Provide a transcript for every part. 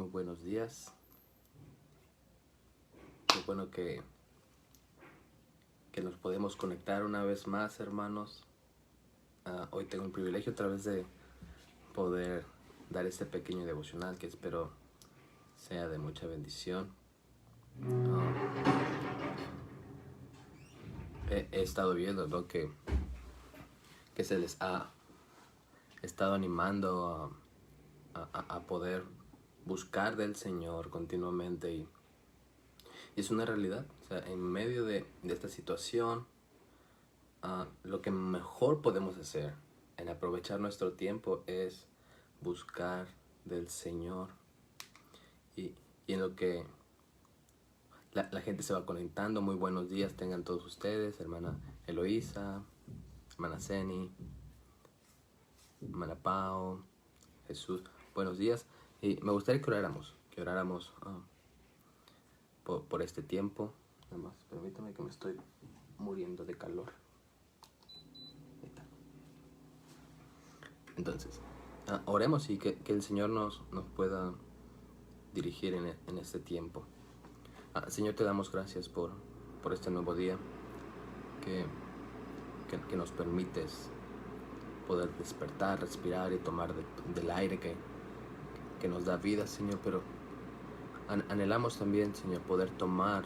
Muy buenos días. Qué bueno que nos podemos conectar una vez más, hermanos. Hoy tengo el privilegio otra vez de poder dar este pequeño devocional que espero sea de mucha bendición. He estado viendo, ¿no?, que se les ha estado animando a poder buscar del Señor continuamente, y es una realidad. O sea, en medio de esta situación, lo que mejor podemos hacer en aprovechar nuestro tiempo es buscar del Señor, y en lo que la gente se va conectando. Muy buenos días tengan todos ustedes, hermana Eloísa, hermana Ceni, hermana Pau, Jesús, buenos días. Y me gustaría que oráramos por este tiempo. Nada más, permítame que me estoy muriendo de calor. Entonces, oremos y que el Señor nos pueda dirigir en este tiempo. Señor, te damos gracias por este nuevo día que nos permites poder despertar, respirar y tomar del aire que nos da vida, Señor. Pero anhelamos también, Señor, poder tomar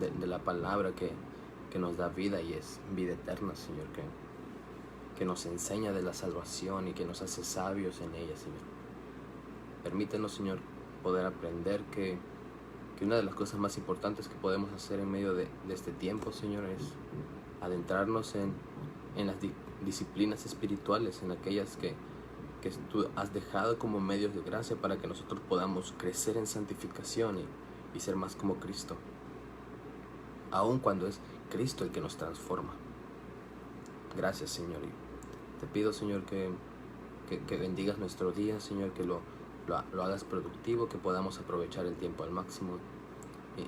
de la palabra que nos da vida, y es vida eterna, Señor, que nos enseña de la salvación y que nos hace sabios en ella, Señor. Permítenos, Señor, poder aprender que una de las cosas más importantes que podemos hacer en medio de este tiempo, Señor, es adentrarnos en las disciplinas espirituales, en aquellas que tú has dejado como medios de gracia para que nosotros podamos crecer en santificación y ser más como Cristo, aun cuando es Cristo el que nos transforma. Gracias, Señor, y te pido, Señor, que bendigas nuestro día, Señor, que lo hagas productivo, que podamos aprovechar el tiempo al máximo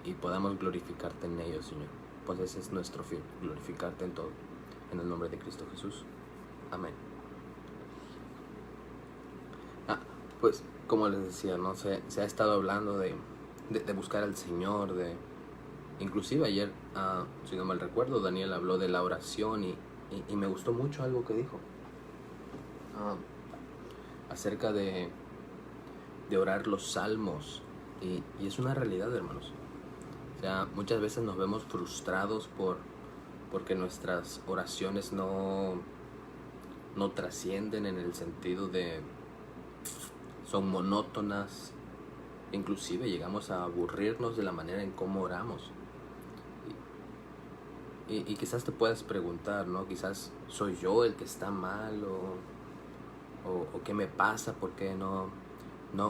y podamos glorificarte en ello, Señor, pues ese es nuestro fin, glorificarte en todo, en el nombre de Cristo Jesús, amén. Pues como les decía, ¿no? Se ha estado hablando de buscar al Señor, inclusive ayer, si no mal recuerdo, Daniel habló de la oración, y me gustó mucho algo que dijo acerca de orar los salmos, y es una realidad, hermanos. O sea, muchas veces nos vemos frustrados porque nuestras oraciones no trascienden, en el sentido de son monótonas. Inclusive llegamos a aburrirnos de la manera en cómo oramos. Y quizás te puedas preguntar, ¿no? Quizás soy yo el que está mal, o qué me pasa, por qué no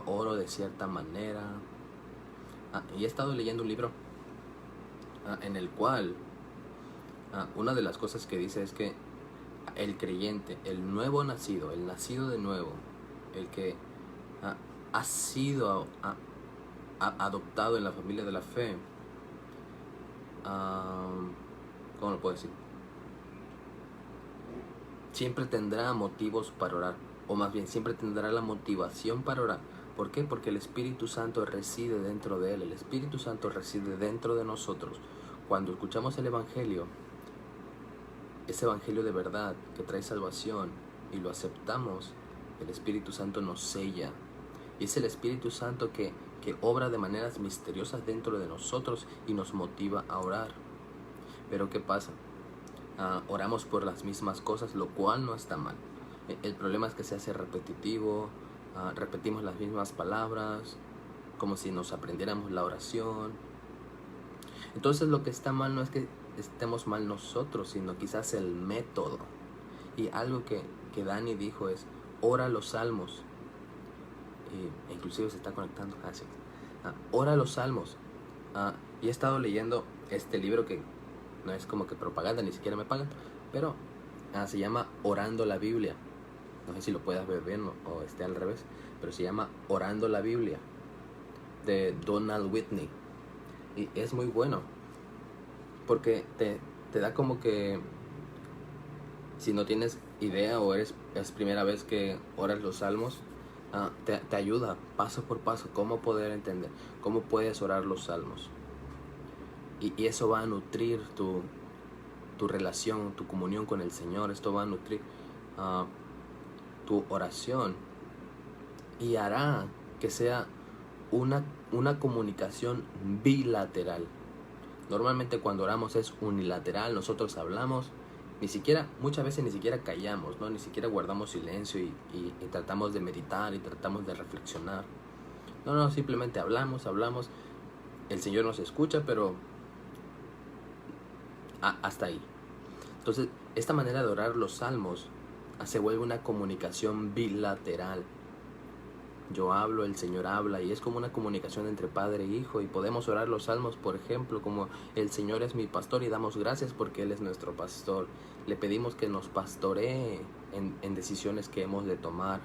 oro de cierta manera. Y he estado leyendo un libro en el cual una de las cosas que dice es que el creyente, el nuevo nacido, el nacido de nuevo, el que ha sido adoptado en la familia de la fe, ¿cómo lo puedo decir? Siempre tendrá motivos para orar, o más bien siempre tendrá la motivación para orar. ¿Por qué? Porque el Espíritu Santo reside dentro de él. El Espíritu Santo reside dentro de nosotros. Cuando escuchamos el Evangelio, ese Evangelio de verdad que trae salvación, y lo aceptamos, el Espíritu Santo nos sella. Y es el Espíritu Santo que obra de maneras misteriosas dentro de nosotros y nos motiva a orar. Pero ¿qué pasa? Oramos por las mismas cosas, lo cual no está mal. El problema es que se hace repetitivo, repetimos las mismas palabras, como si nos aprendiéramos la oración. Entonces lo que está mal no es que estemos mal nosotros, sino quizás el método. Y algo que Dani dijo es: ora los salmos. Inclusive se está conectando. Sí. Ora los salmos. Y he estado leyendo este libro que no es como que propaganda, ni siquiera me pagan, pero se llama Orando la Biblia. No sé si lo puedas ver bien o esté al revés, pero se llama Orando la Biblia, de Donald Whitney. Y es muy bueno, porque te da como que, si no tienes idea o es primera vez que oras los salmos, te ayuda paso por paso cómo poder entender, cómo puedes orar los salmos. Y eso va a nutrir tu relación, tu comunión con el Señor. Esto va a nutrir tu oración y hará que sea una comunicación bilateral. Normalmente cuando oramos es unilateral, nosotros hablamos, muchas veces ni siquiera callamos, ¿no? Ni siquiera guardamos silencio y tratamos de meditar y tratamos de reflexionar. No, simplemente hablamos, el Señor nos escucha, pero hasta ahí. Entonces, esta manera de orar los salmos se vuelve una comunicación bilateral. Yo hablo, el Señor habla, y es como una comunicación entre padre e hijo. Y podemos orar los salmos, por ejemplo, como el Señor es mi pastor, y damos gracias porque Él es nuestro pastor. Le pedimos que nos pastoree en decisiones que hemos de tomar.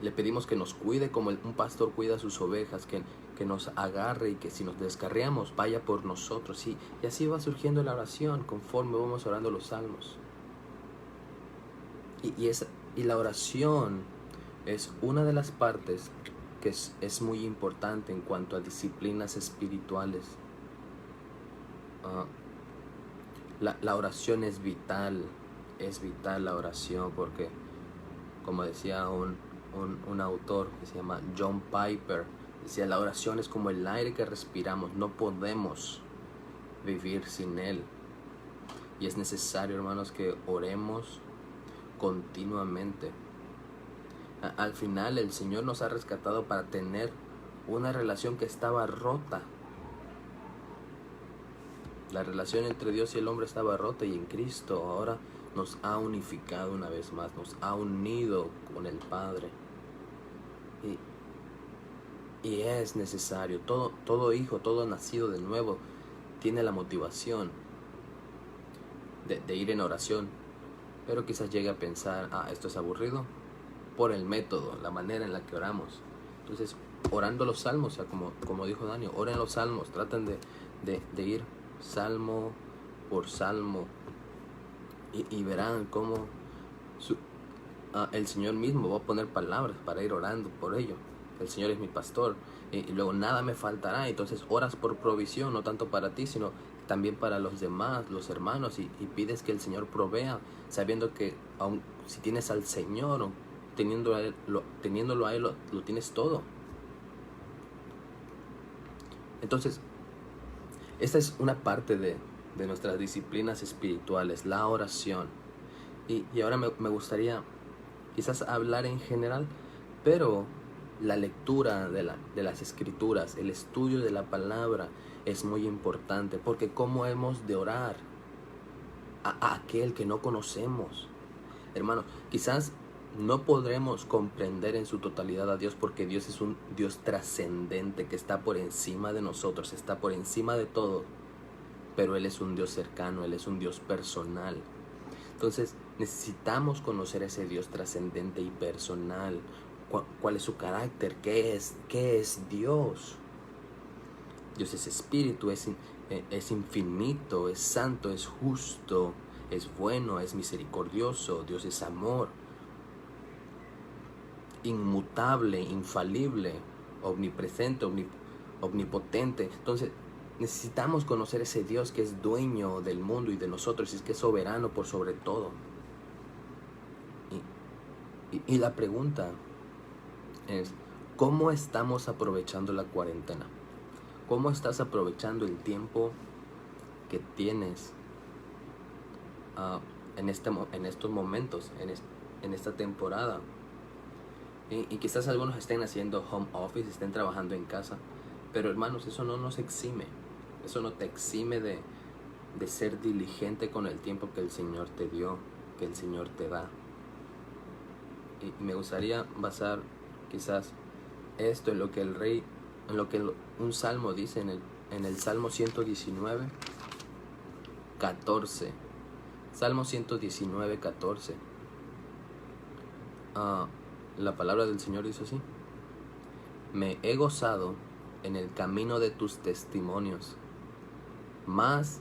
Le pedimos que nos cuide como un pastor cuida a sus ovejas, que nos agarre y que si nos descarriamos vaya por nosotros. Y así va surgiendo la oración conforme vamos orando los salmos. Y la oración es una de las partes que es muy importante en cuanto a disciplinas espirituales. La oración es vital la oración, porque como decía un autor que se llama John Piper, decía, la oración es como el aire que respiramos, no podemos vivir sin él. Y es necesario, hermanos, que oremos continuamente. Al final el Señor nos ha rescatado para tener una relación que estaba rota. La relación entre Dios y el hombre estaba rota, y en Cristo ahora nos ha unificado una vez más, nos ha unido con el Padre. Y es necesario, todo hijo, todo nacido de nuevo tiene la motivación de ir en oración, pero quizás llegue a pensar, esto es aburrido, por el método, la manera en la que oramos. Entonces, orando los salmos, o sea, como dijo Daniel, oren los salmos, traten de ir salmo por salmo, y verán cómo el Señor mismo va a poner palabras para ir orando por ello. El Señor es mi pastor, y luego nada me faltará. Entonces oras por provisión, no tanto para ti, sino también para los demás, los hermanos, y pides que el Señor provea, sabiendo que aun si tienes al Señor, teniéndolo a Él, lo tienes todo. Entonces, esta es una parte de nuestras disciplinas espirituales, la oración. Y ahora me gustaría quizás hablar en general, pero la lectura de las escrituras, el estudio de la palabra es muy importante, porque cómo hemos de orar a aquel que no conocemos. Hermanos, quizás no podremos comprender en su totalidad a Dios, porque Dios es un Dios trascendente que está por encima de nosotros, está por encima de todo, pero Él es un Dios cercano, Él es un Dios personal. Entonces necesitamos conocer a ese Dios trascendente y personal. ¿Cuál es su carácter? ¿Qué es Dios? Dios es espíritu, es infinito, es santo, es justo, es bueno, es misericordioso. Dios es amor, inmutable, infalible, omnipresente, omnipotente. Entonces necesitamos conocer ese Dios que es dueño del mundo y de nosotros, y es que es soberano por sobre todo. Y la pregunta es, ¿cómo estamos aprovechando la cuarentena? ¿Cómo estás aprovechando el tiempo que tienes en estos momentos, en esta temporada? Y quizás algunos estén haciendo home office, estén trabajando en casa, pero hermanos, eso no nos exime. Eso no te exime de ser diligente con el tiempo que el Señor te dio, que el Señor te da. Y me gustaría basar quizás esto en lo que un salmo dice en el Salmo 119, 14. Salmo 119, 14. La palabra del Señor dice así: me he gozado en el camino de tus testimonios, más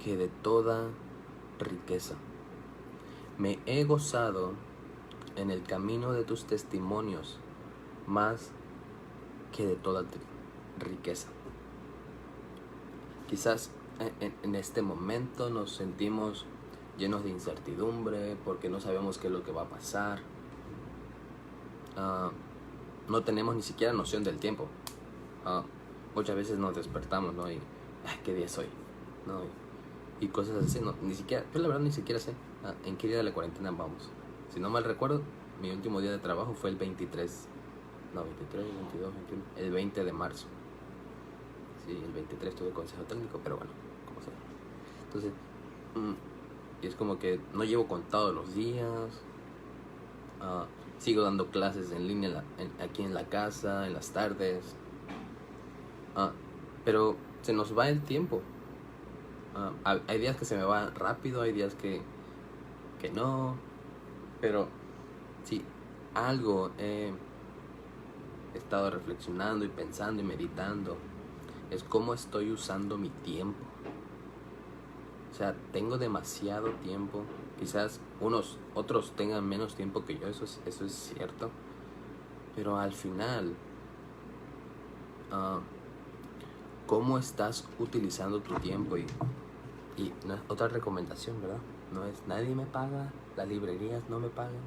que de toda riqueza. Me he gozado en el camino de tus testimonios más que de toda riqueza. Quizás en este momento nos sentimos llenos de incertidumbre porque no sabemos qué es lo que va a pasar. No tenemos ni siquiera noción del tiempo. Muchas veces nos despertamos, ¿no? Y, ¿qué día es hoy? ¿No? Y cosas así, ¿no? Ni siquiera, yo la verdad ni siquiera sé en qué día de la cuarentena vamos. Si no mal recuerdo, mi último día de trabajo fue el 23, 22, 21, el 20 de marzo. Sí, el 23 tuve consejo técnico, pero bueno, como sea. Entonces, y es como que no llevo contados los días. Sigo dando clases en línea aquí en la casa, en las tardes. Pero se nos va el tiempo. Hay días que se me va rápido, hay días que no. Pero sí, algo he estado reflexionando y pensando y meditando es cómo estoy usando mi tiempo. O sea, tengo demasiado tiempo. Quizás otros tengan menos tiempo que yo, eso es cierto. Pero al final, ¿cómo estás utilizando tu tiempo? Y otra recomendación, ¿verdad? No es, nadie me paga, las librerías no me pagan.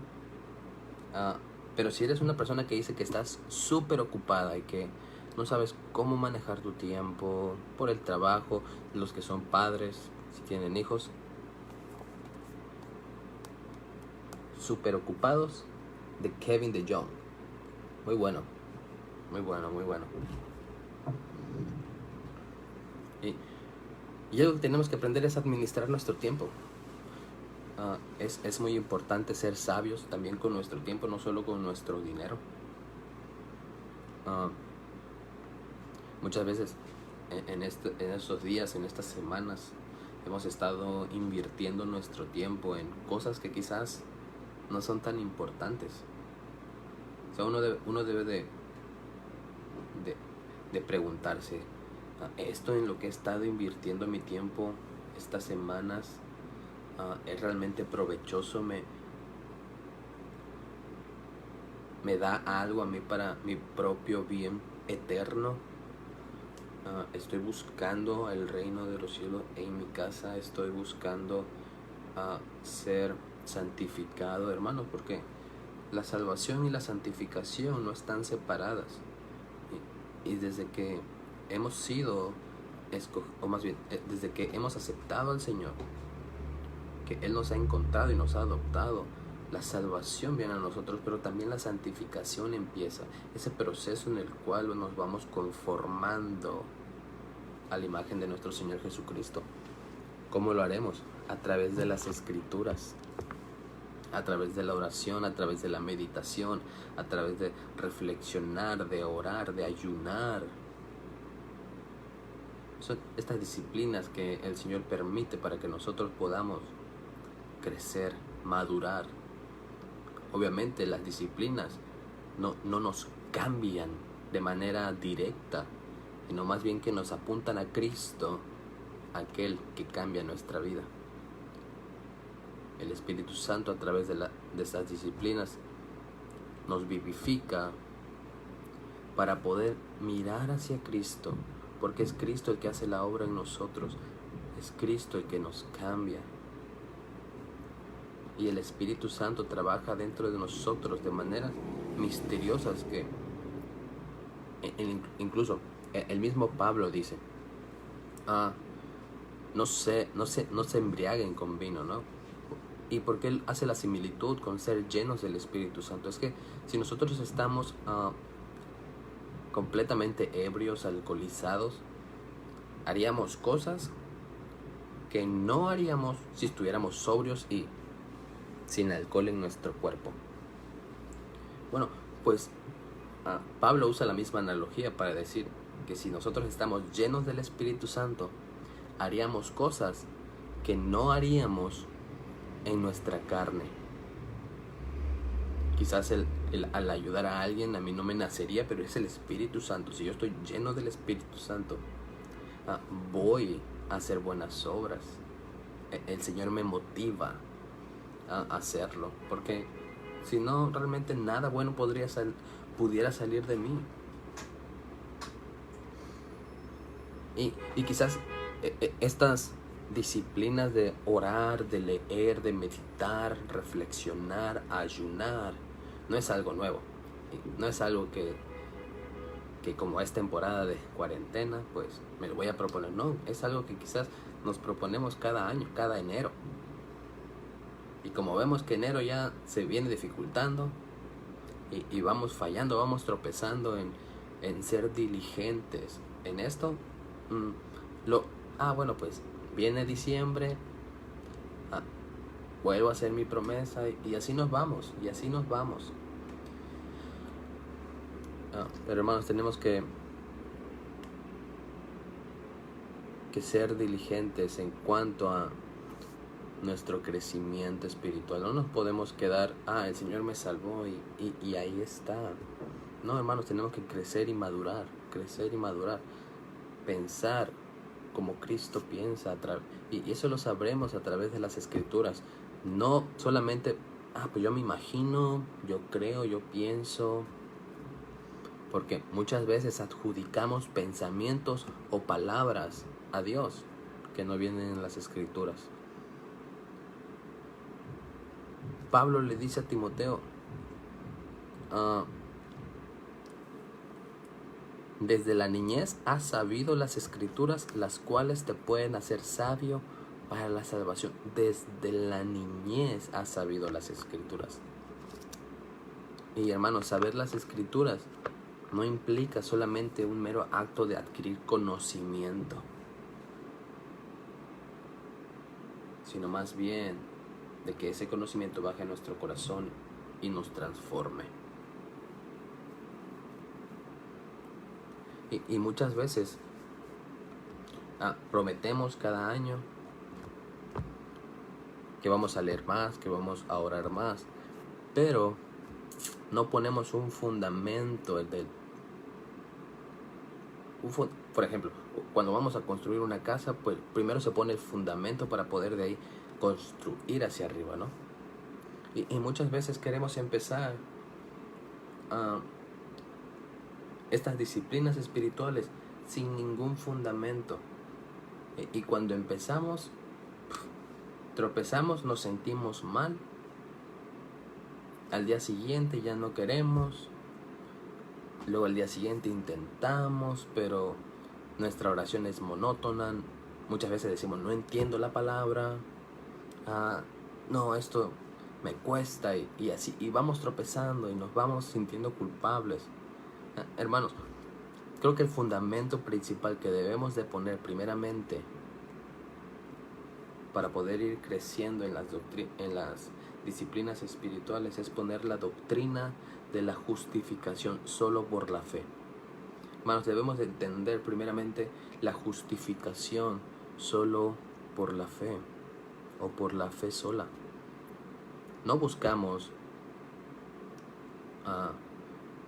Pero si eres una persona que dice que estás súper ocupada y que no sabes cómo manejar tu tiempo por el trabajo, los que son padres, si tienen hijos, súper ocupados, de Kevin DeYoung. Muy bueno. Y algo que tenemos que aprender es administrar nuestro tiempo. Es muy importante ser sabios también con nuestro tiempo, no solo con nuestro dinero. Muchas veces en estos días, en estas semanas, hemos estado invirtiendo nuestro tiempo en cosas que quizás no son tan importantes. O sea, uno debe de preguntarse, ¿esto en lo que he estado invirtiendo mi tiempo estas semanas es realmente provechoso? ¿Me da algo a mí para mi propio bien eterno? Estoy buscando el reino de los cielos en mi casa. Estoy buscando ser santificado, hermanos, porque la salvación y la santificación no están separadas. Y desde que hemos sido, o más bien, desde que hemos aceptado al Señor, que Él nos ha encontrado y nos ha adoptado, la salvación viene a nosotros, pero también la santificación empieza. Ese proceso en el cual nos vamos conformando a la imagen de nuestro Señor Jesucristo. ¿Cómo lo haremos? A través de las Escrituras, a través de la oración, a través de la meditación, a través de reflexionar, de orar, de ayunar. Son estas disciplinas que el Señor permite para que nosotros podamos crecer, madurar. Obviamente las disciplinas no nos cambian de manera directa, sino más bien que nos apuntan a Cristo, aquel que cambia nuestra vida. El Espíritu Santo, a través de estas disciplinas, nos vivifica para poder mirar hacia Cristo, porque es Cristo el que hace la obra en nosotros, es Cristo el que nos cambia. Y el Espíritu Santo trabaja dentro de nosotros de maneras misteriosas que incluso el mismo Pablo dice, no se embriaguen con vino, ¿no? Y porque él hace la similitud con ser llenos del Espíritu Santo. Es que si nosotros estamos completamente ebrios, alcoholizados, haríamos cosas que no haríamos si estuviéramos sobrios y sin alcohol en nuestro cuerpo. Bueno, pues Pablo usa la misma analogía para decir que si nosotros estamos llenos del Espíritu Santo, haríamos cosas que no haríamos en nuestra carne. Quizás al ayudar a alguien a mí no me nacería, pero es el Espíritu Santo. Si yo estoy lleno del Espíritu Santo, voy a hacer buenas obras. El Señor me motiva a hacerlo, porque Si no, realmente nada bueno pudiera salir de mí. Y quizás estas disciplinas de orar, de leer, de meditar, reflexionar, ayunar, no es algo nuevo. No es algo que como es temporada de cuarentena, pues me lo voy a proponer. No, es algo que quizás nos proponemos cada año, cada enero. Y como vemos que enero ya se viene dificultando y vamos fallando, vamos tropezando en ser diligentes en esto, bueno, pues viene diciembre, vuelvo a hacer mi promesa y así nos vamos, pero hermanos, tenemos que ser diligentes en cuanto a nuestro crecimiento espiritual. No nos podemos quedar, el Señor me salvó y ahí está. No, hermanos, tenemos que crecer y madurar, pensar como Cristo piensa, y eso lo sabremos a través de las Escrituras. No solamente, pues yo me imagino, yo creo, yo pienso, porque muchas veces adjudicamos pensamientos o palabras a Dios que no vienen en las Escrituras. Pablo le dice a Timoteo, desde la niñez has sabido las Escrituras, las cuales te pueden hacer sabio para la salvación. Desde la niñez has sabido las Escrituras. Y hermanos, saber las Escrituras no implica solamente un mero acto de adquirir conocimiento, sino más bien de que ese conocimiento baje a nuestro corazón y nos transforme. Y muchas veces prometemos cada año que vamos a leer más, que vamos a orar más, pero no ponemos un fundamento. Por ejemplo, cuando vamos a construir una casa, pues primero se pone el fundamento para poder de ahí construir hacia arriba, ¿no? Y muchas veces queremos empezar estas disciplinas espirituales sin ningún fundamento. Y cuando empezamos, tropezamos, nos sentimos mal. Al día siguiente ya no queremos. Luego al día siguiente intentamos, pero nuestra oración es monótona. Muchas veces decimos, no entiendo la palabra. No, esto me cuesta, y así. Y vamos tropezando y nos vamos sintiendo culpables. Hermanos, creo que el fundamento principal que debemos de poner primeramente para poder ir creciendo en las disciplinas espirituales es poner la doctrina de la justificación solo por la fe. Hermanos, debemos de entender primeramente la justificación solo por la fe, o por la fe sola. No buscamos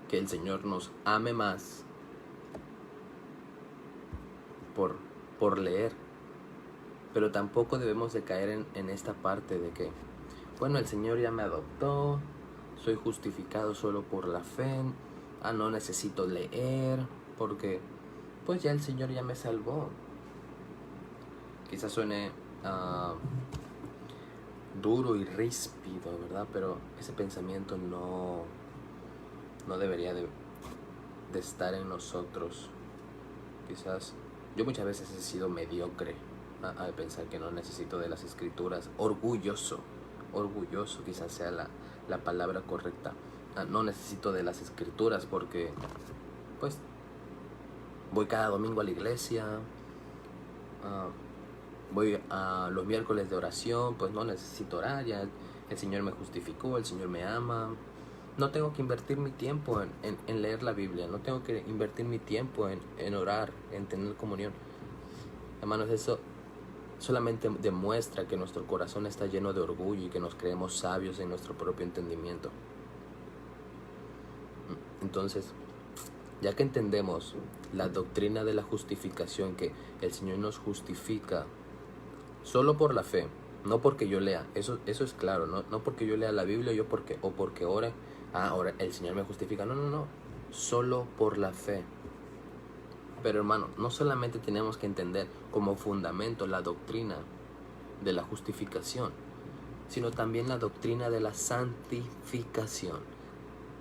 que el Señor nos ame más por leer, pero tampoco debemos de caer en esta parte de que, bueno, el Señor ya me adoptó, soy justificado solo por la fe, no necesito leer, porque pues ya el Señor ya me salvó. Quizás suene duro y ríspido, ¿verdad? Pero ese pensamiento no debería de estar en nosotros. Quizás yo muchas veces he sido mediocre al pensar que no necesito de las Escrituras. Orgulloso quizás sea la palabra correcta. No necesito de las Escrituras porque pues voy cada domingo a la iglesia, voy a los miércoles de oración, pues no necesito orar, ya el Señor me justificó, el Señor me ama. No tengo que invertir mi tiempo en leer la Biblia, no tengo que invertir mi tiempo en orar, en tener comunión. Hermanos, eso solamente demuestra que nuestro corazón está lleno de orgullo y que nos creemos sabios en nuestro propio entendimiento. Entonces, ya que entendemos la doctrina de la justificación, que el Señor nos justifica solo por la fe, No porque yo lea, eso es claro, no porque yo lea la Biblia o porque ore, ahora el Señor me justifica. No, solo por la fe. Pero hermano, no solamente tenemos que entender como fundamento la doctrina de la justificación, sino también la doctrina de la santificación.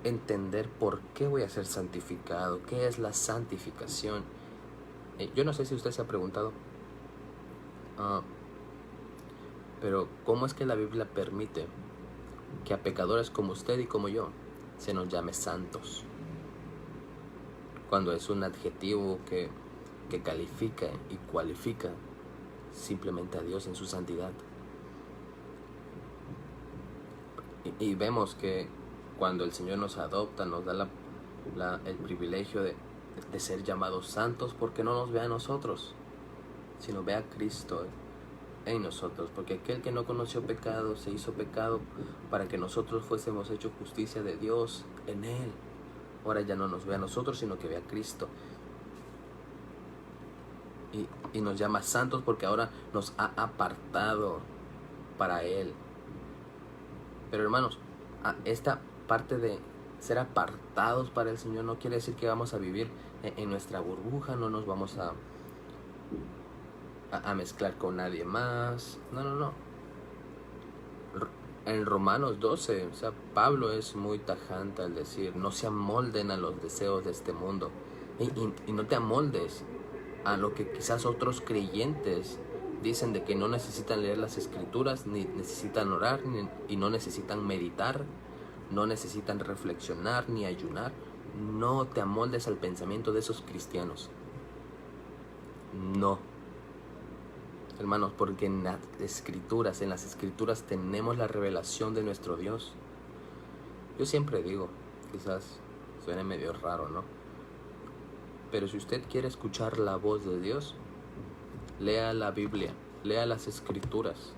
Entender por qué voy a ser santificado, qué es la santificación. Yo no sé si usted se ha preguntado, pero ¿cómo es que la Biblia permite que a pecadores como usted y como yo se nos llame santos? Cuando es un adjetivo que califica y cualifica simplemente a Dios en su santidad. Y vemos que cuando el Señor nos adopta, nos da el privilegio de ser llamados santos, porque no nos ve a nosotros, sino ve a Cristo en nosotros, porque aquel que no conoció pecado se hizo pecado para que nosotros fuésemos hechos justicia de Dios en Él. Ahora ya no nos ve a nosotros, sino que ve a Cristo. Y nos llama santos porque ahora nos ha apartado para Él. Pero hermanos, esta parte de ser apartados para el Señor no quiere decir que vamos a vivir en nuestra burbuja, no nos vamos a mezclar con nadie más. No. En Romanos 12, o sea, Pablo es muy tajante al decir, no se amolden a los deseos de este mundo. Y no te amoldes a lo que quizás otros creyentes dicen, de que no necesitan leer las escrituras, ni necesitan orar, y no necesitan meditar, no necesitan reflexionar, ni ayunar. No te amoldes al pensamiento de esos cristianos. No. Hermanos, porque en las escrituras tenemos la revelación de nuestro Dios. Yo siempre digo, quizás suene medio raro, ¿no? Pero si usted quiere escuchar la voz de Dios, lea la Biblia, lea las escrituras.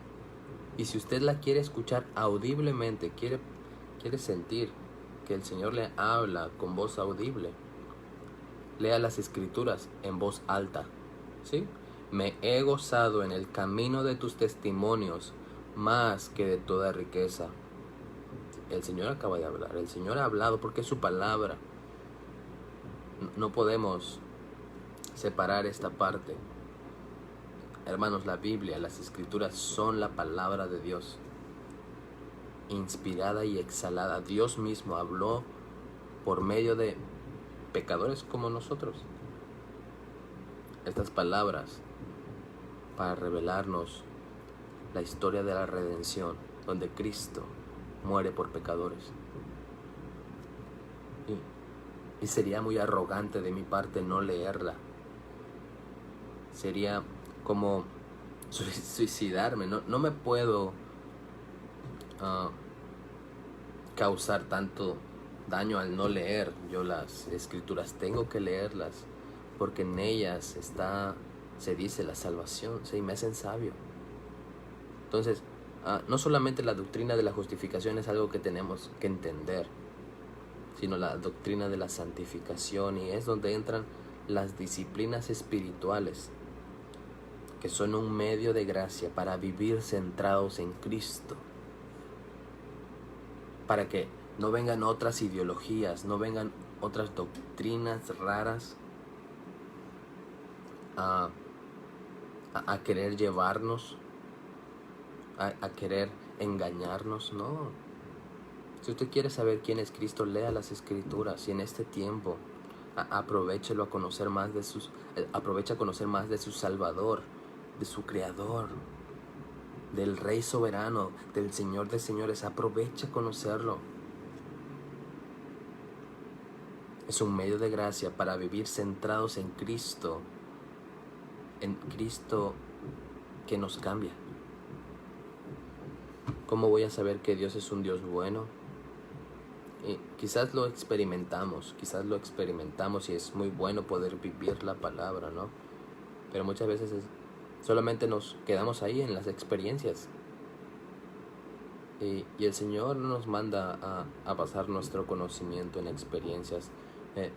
Y si usted la quiere escuchar audiblemente, quiere sentir que el Señor le habla con voz audible, lea las escrituras en voz alta, ¿sí? Me he gozado en el camino de tus testimonios más que de toda riqueza. El Señor acaba de hablar, el Señor ha hablado porque es su palabra. No podemos separar esta parte. Hermanos, la Biblia, las escrituras son la palabra de Dios, inspirada y exhalada. Dios mismo habló por medio de pecadores como nosotros estas palabras para revelarnos la historia de la redención, donde Cristo muere por pecadores. Y sería muy arrogante de mi parte no leerla. Sería como suicidarme. No me puedo causar tanto daño al no leer yo las escrituras. Tengo que leerlas, porque en ellas se dice la salvación, ¿sí? Me hacen sabio. Entonces, no solamente la doctrina de la justificación es algo que tenemos que entender, sino la doctrina de la santificación, y es donde entran las disciplinas espirituales, que son un medio de gracia para vivir centrados en Cristo, para que no vengan otras ideologías, no vengan otras doctrinas raras a querer llevarnos, a querer engañarnos. No. Si usted quiere saber quién es Cristo, lea las escrituras, y en este tiempo aprovecha a conocer más de su Salvador, de su Creador, del Rey soberano, del Señor de señores. Aprovecha a conocerlo. Es un medio de gracia para vivir centrados en Cristo que nos cambia. ¿Cómo voy a saber que Dios es un Dios bueno? Y quizás lo experimentamos y es muy bueno poder vivir la palabra, ¿no? Pero muchas veces solamente nos quedamos ahí en las experiencias. Y el Señor no nos manda a basar nuestro conocimiento en experiencias,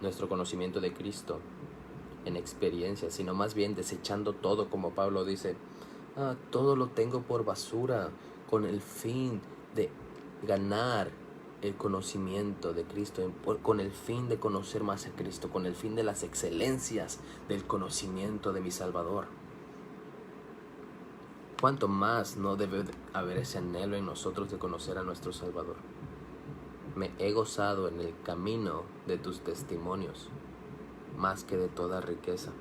nuestro conocimiento de Cristo en experiencias, sino más bien desechando todo, como Pablo dice, Todo lo tengo por basura con el fin de ganar el conocimiento de Cristo, con el fin de conocer más a Cristo, con el fin de las excelencias del conocimiento de mi Salvador. ¿Cuánto más no debe haber ese anhelo en nosotros de conocer a nuestro Salvador? Me he gozado en el camino de tus testimonios, más que de toda riqueza.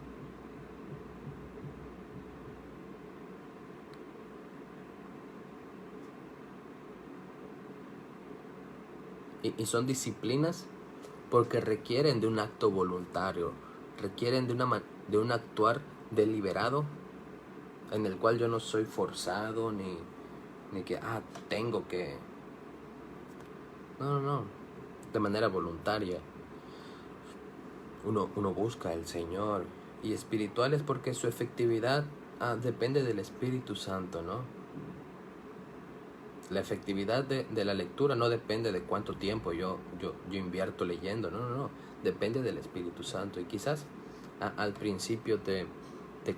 Y son disciplinas porque requieren de un acto voluntario, requieren de un actuar deliberado, en el cual yo no soy forzado ni que tengo que. No, de manera voluntaria. Uno busca al Señor, y espiritual es porque su efectividad depende del Espíritu Santo, ¿no? La efectividad de la lectura no depende de cuánto tiempo yo invierto leyendo, no, depende del Espíritu Santo. Y quizás al principio te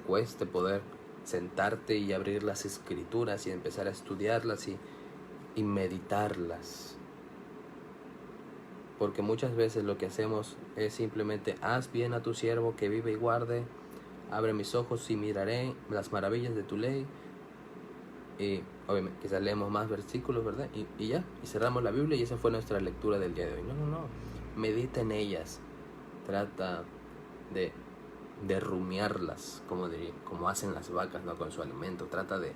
cueste poder sentarte y abrir las Escrituras y empezar a estudiarlas y meditarlas, porque muchas veces lo que hacemos es simplemente: haz bien a tu siervo que vive y guarde, abre mis ojos y miraré las maravillas de tu ley. Y obviamente quizás leemos más versículos, ¿verdad? Y ya, y cerramos la Biblia y esa fue nuestra lectura del día de hoy. No, medita en ellas, trata de rumiarlas, como hacen las vacas, ¿no? Con su alimento. Trata de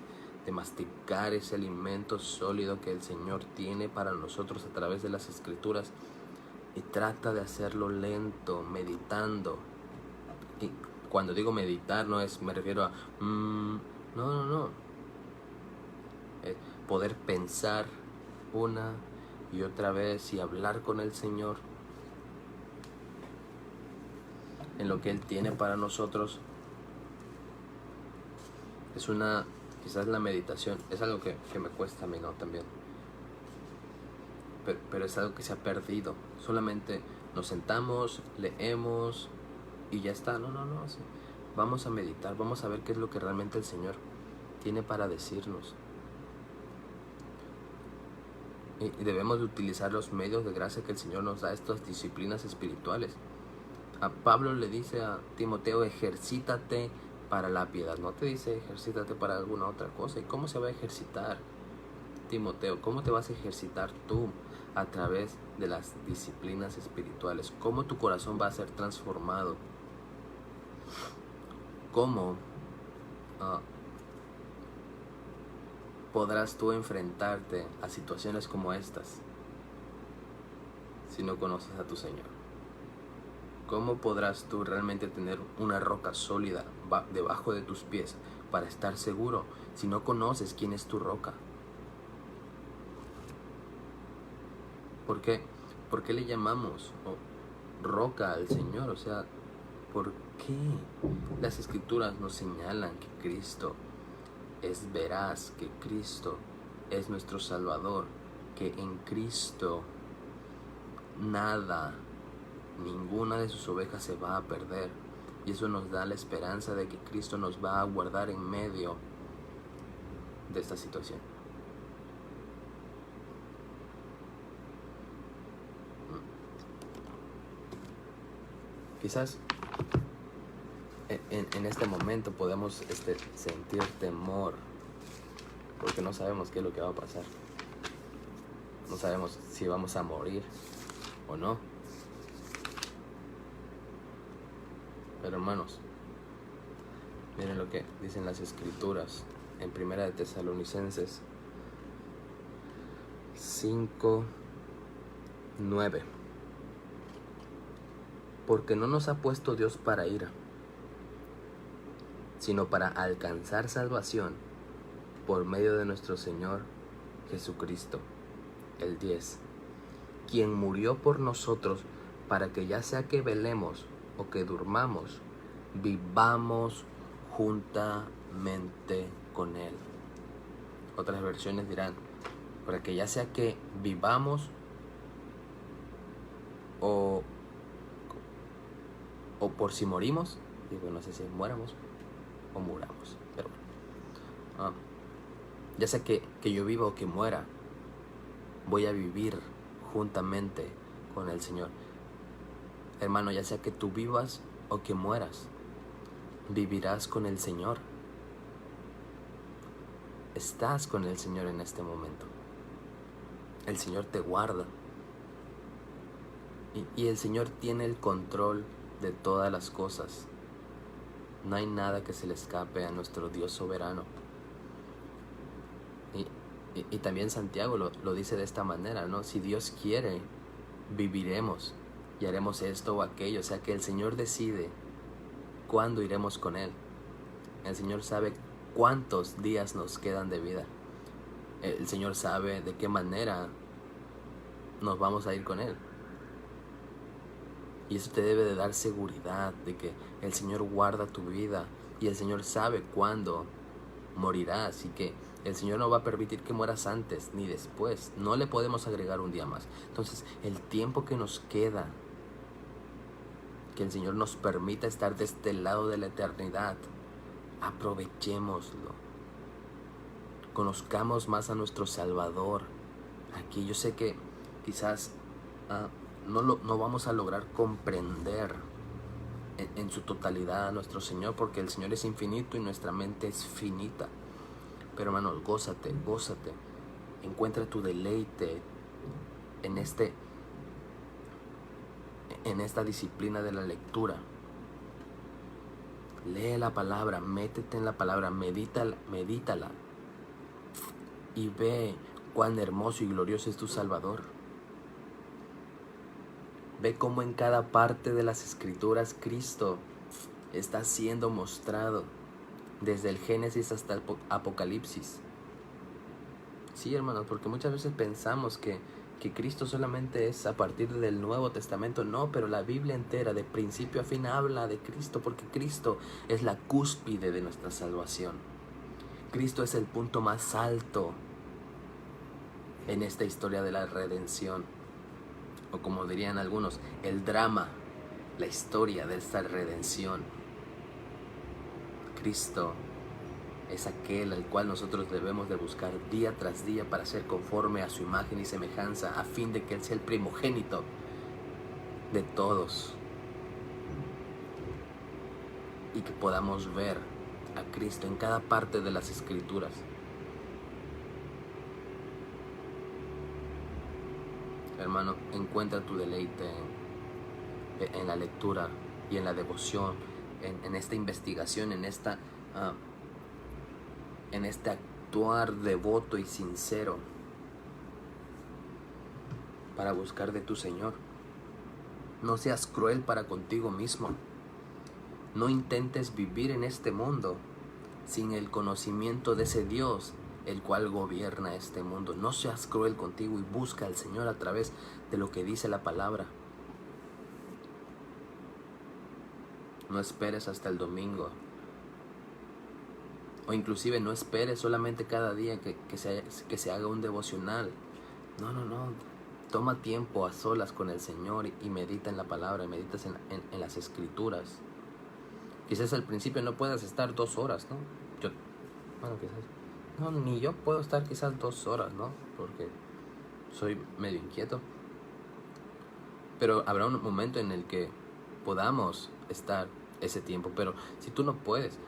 masticar ese alimento sólido que el Señor tiene para nosotros a través de las Escrituras, y trata de hacerlo lento, meditando. Y cuando digo meditar me refiero a no. Poder pensar una y otra vez y hablar con el Señor en lo que Él tiene para nosotros. Quizás la meditación es algo que me cuesta a mí, ¿no? También, pero es algo que se ha perdido. Solamente nos sentamos, leemos y ya está. No, sí. Vamos a meditar, vamos a ver qué es lo que realmente el Señor tiene para decirnos. Y debemos de utilizar los medios de gracia que el Señor nos da, estas disciplinas espirituales. A Pablo le dice a Timoteo: ejercítate para la piedad. No te dice ejercítate para alguna otra cosa. ¿Y cómo se va a ejercitar, Timoteo? ¿Cómo te vas a ejercitar tú? A través de las disciplinas espirituales. ¿Cómo tu corazón va a ser transformado? ¿Cómo podrás tú enfrentarte a situaciones como estas si no conoces a tu Señor? ¿Cómo podrás tú realmente tener una roca sólida debajo de tus pies para estar seguro si no conoces quién es tu roca? ¿Por qué? ¿Por qué le llamamos roca al Señor? O sea, ¿por qué las Escrituras nos señalan que Cristo es veraz, que Cristo es nuestro Salvador, que en Cristo ninguna de sus ovejas se va a perder? Y eso nos da la esperanza de que Cristo nos va a guardar en medio de esta situación. Quizás en este momento podemos sentir temor, porque no sabemos qué es lo que va a pasar. No sabemos si vamos a morir o no. Pero hermanos, miren lo que dicen las Escrituras en 1 de Tesalonicenses 5:9. Porque no nos ha puesto Dios para ira, sino para alcanzar salvación por medio de nuestro Señor Jesucristo. El 10. Quien murió por nosotros para que ya sea que velemos o que durmamos, vivamos juntamente con Él. Otras versiones dirán: para que ya sea que vivamos o por si morimos. Digo, no sé si muéramos o muramos, pero Ah, ya sea que yo viva o que muera, voy a vivir juntamente con el Señor. Hermano, ya sea que tú vivas o que mueras, vivirás con el Señor. Estás con el Señor en este momento. El Señor te guarda. Y el Señor tiene el control de todas las cosas. No hay nada que se le escape a nuestro Dios soberano. Y también Santiago lo dice de esta manera, ¿no? Si Dios quiere, viviremos y haremos esto o aquello. O sea que el Señor decide cuándo iremos con Él. El Señor sabe cuántos días nos quedan de vida. El Señor sabe de qué manera nos vamos a ir con Él. Y eso te debe de dar seguridad de que el Señor guarda tu vida y el Señor sabe cuándo morirás, y que el Señor no va a permitir que mueras antes ni después. No le podemos agregar un día más. Entonces, el tiempo que nos queda, que el Señor nos permita estar de este lado de la eternidad, aprovechémoslo. Conozcamos más a nuestro Salvador. Aquí yo sé que quizás no vamos a lograr comprender en su totalidad a nuestro Señor, porque el Señor es infinito y nuestra mente es finita. Pero hermanos, gózate. Encuentra tu deleite en esta disciplina de la lectura. Lee la palabra, métete en la palabra, medítala y ve cuán hermoso y glorioso es tu Salvador. Ve cómo en cada parte de las Escrituras Cristo está siendo mostrado, desde el Génesis hasta el Apocalipsis. Sí, hermanos, porque muchas veces pensamos que Cristo solamente es a partir del Nuevo Testamento. No, pero la Biblia entera, de principio a fin, habla de Cristo, porque Cristo es la cúspide de nuestra salvación. Cristo es el punto más alto en esta historia de la redención, o como dirían algunos, el drama, la historia de esta redención. Cristo es aquel al cual nosotros debemos de buscar día tras día para ser conforme a su imagen y semejanza, a fin de que Él sea el primogénito de todos y que podamos ver a Cristo en cada parte de las Escrituras. Hermano, encuentra tu deleite en la lectura y en la devoción, en esta investigación, en este actuar devoto y sincero para buscar de tu Señor. No seas cruel para contigo mismo. No intentes vivir en este mundo sin el conocimiento de ese Dios el cual gobierna este mundo. No seas cruel contigo y busca al Señor a través de lo que dice la palabra. No esperes hasta el domingo, o inclusive no esperes solamente cada día que se haga un devocional. No. Toma tiempo a solas con el Señor y medita en la palabra, y meditas en las Escrituras. Quizás al principio no puedas estar 2 horas, ¿no? Ni yo puedo estar quizás 2 horas, ¿no? Porque soy medio inquieto. Pero habrá un momento en el que podamos estar ese tiempo. Pero si tú no puedes,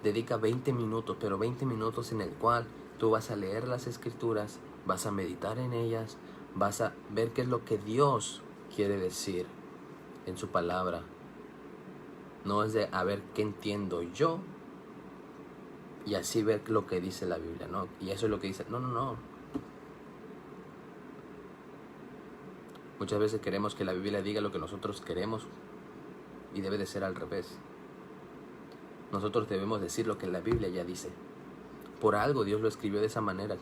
dedica 20 minutos, pero 20 minutos en el cual tú vas a leer las Escrituras, vas a meditar en ellas, vas a ver qué es lo que Dios quiere decir en su palabra. No es de a ver qué entiendo yo y así ver lo que dice la Biblia, ¿no? Y eso es lo que dice. No. Muchas veces queremos que la Biblia diga lo que nosotros queremos, y debe de ser al revés. Nosotros debemos decir lo que la Biblia ya dice. Por algo Dios lo escribió de esa manera.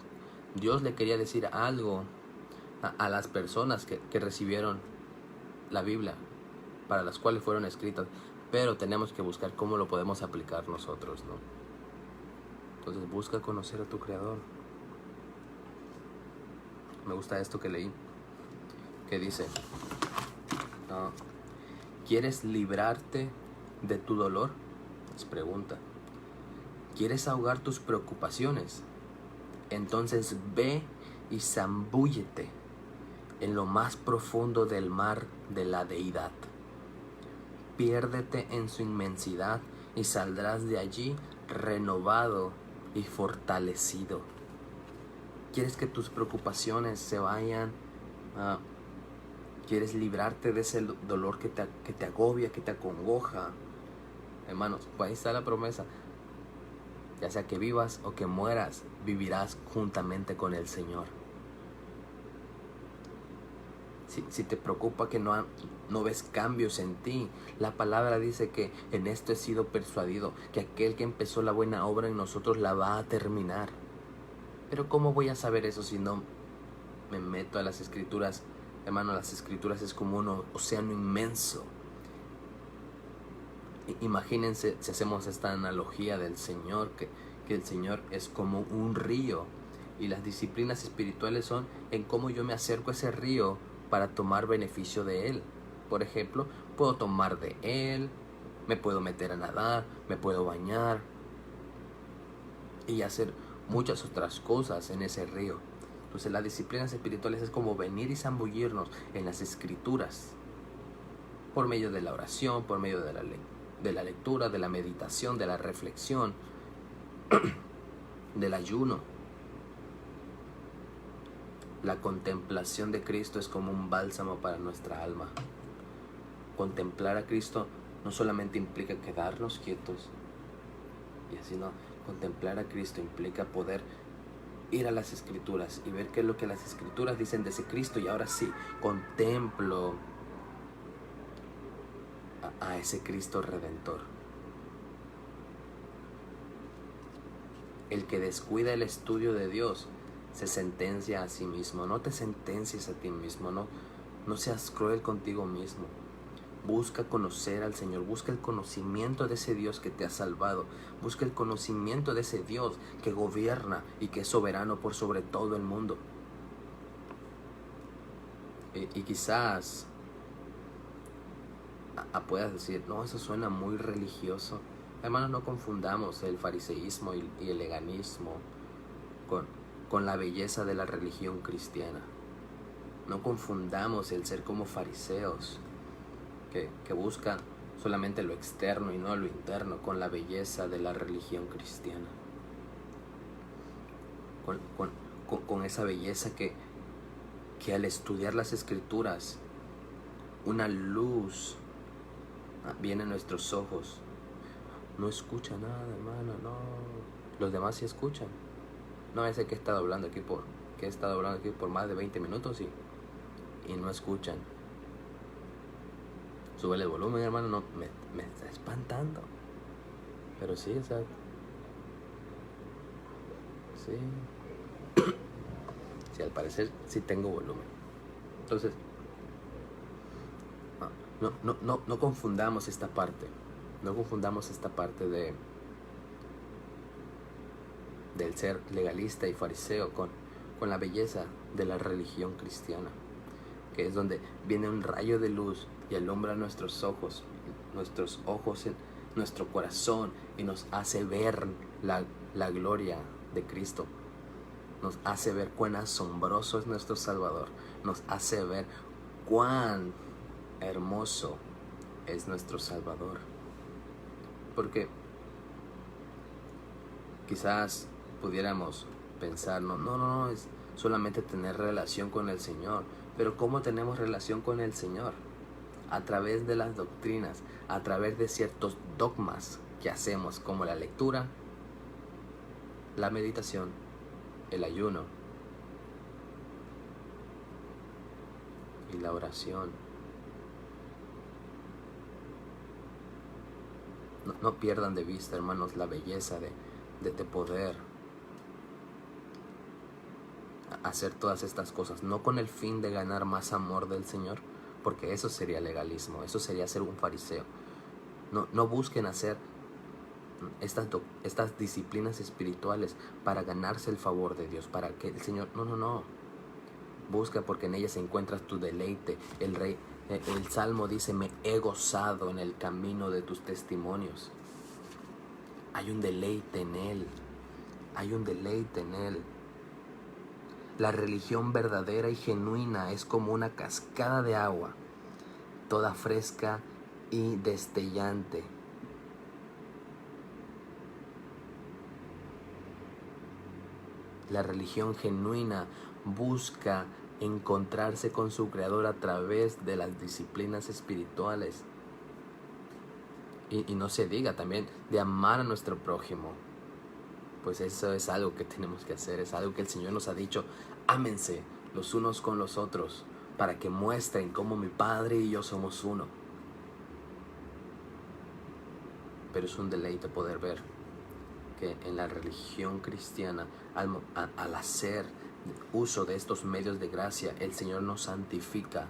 Dios le quería decir algo a las personas que recibieron la Biblia, para las cuales fueron escritas, pero tenemos que buscar cómo lo podemos aplicar nosotros, ¿no? Entonces busca conocer a tu Creador. Me gusta esto que leí, que dice, ¿quieres librarte de tu dolor? Es pregunta. ¿Quieres ahogar tus preocupaciones? Entonces ve y zambúllete en lo más profundo del mar de la deidad. Piérdete en su inmensidad y saldrás de allí renovado y fortalecido. ¿Quieres que tus preocupaciones se vayan? ¿Quieres librarte de ese dolor que te agobia, que te acongoja? Hermanos, ahí está la promesa. Ya sea que vivas o que mueras, vivirás juntamente con el Señor. Si te preocupa que no ves cambios en ti, la palabra dice que en esto he sido persuadido, que aquel que empezó la buena obra en nosotros la va a terminar. Pero ¿cómo voy a saber eso si no me meto a las Escrituras? Hermano, las Escrituras es como un océano inmenso. Imagínense si hacemos esta analogía del Señor, que el Señor es como un río, y las disciplinas espirituales son en cómo yo me acerco a ese río para tomar beneficio de él. Por ejemplo, puedo tomar de él, me puedo meter a nadar, me puedo bañar y hacer muchas otras cosas en ese río. Entonces las disciplinas espirituales es como venir y zambullirnos en las Escrituras por medio de la oración, por medio de la lectura, de la meditación, de la reflexión, del ayuno. La contemplación de Cristo es como un bálsamo para nuestra alma. Contemplar a Cristo no solamente implica quedarnos quietos, y así no. Contemplar a Cristo implica poder ir a las Escrituras y ver qué es lo que las Escrituras dicen de ese Cristo, y ahora sí, contemplo a ese Cristo Redentor. El que descuida el estudio de Dios se sentencia a sí mismo. No te sentencies a ti mismo, no seas cruel contigo mismo. Busca conocer al Señor, busca el conocimiento de ese Dios que te ha salvado, busca el conocimiento de ese Dios que gobierna y que es soberano por sobre todo el mundo. Y quizás puedas decir, no, eso suena muy religioso. Hermanos, no confundamos el fariseísmo y el leganismo con la belleza de la religión cristiana. No confundamos el ser como fariseos que buscan solamente lo externo y no lo interno con la belleza de la religión cristiana. Con esa belleza que al estudiar las Escrituras, una luz viene a nuestros ojos. No escucha nada, hermano, no. Los demás sí escuchan. No, ese que he estado hablando aquí por más de 20 minutos y no escuchan. Súbele el volumen, hermano, no, me está espantando. Pero sí, exacto. Sí. Sí, al parecer sí tengo volumen. Entonces, no confundamos esta parte. No confundamos esta parte del ser legalista y fariseo con la belleza de la religión cristiana, que es donde viene un rayo de luz y alumbra nuestros ojos en nuestro corazón, y nos hace ver la gloria de Cristo. Nos hace ver cuán asombroso es nuestro Salvador. Nos hace ver cuán hermoso es nuestro Salvador. Porque quizás pudiéramos pensar, no, es solamente tener relación con el Señor. Pero ¿cómo tenemos relación con el Señor? A través de las doctrinas, a través de ciertos dogmas que hacemos, como la lectura, la meditación, el ayuno y la oración. No pierdan de vista, hermanos, la belleza de poder hacer todas estas cosas, no con el fin de ganar más amor del Señor, porque eso sería legalismo, eso sería ser un fariseo. No busquen hacer estas disciplinas espirituales para ganarse el favor de Dios, para que el Señor, no. Busca, porque en ellas encuentras tu deleite. El Salmo dice, me he gozado en el camino de tus testimonios. Hay un deleite en Él. Hay un deleite en Él. La religión verdadera y genuina es como una cascada de agua, toda fresca y destellante. La religión genuina busca encontrarse con su Creador a través de las disciplinas espirituales. Y no se diga también de amar a nuestro prójimo. Pues eso es algo que tenemos que hacer, es algo que el Señor nos ha dicho: ámense los unos con los otros, para que muestren cómo mi Padre y yo somos uno. Pero es un deleite poder ver que en la religión cristiana, al hacer uso de estos medios de gracia, el Señor nos santifica.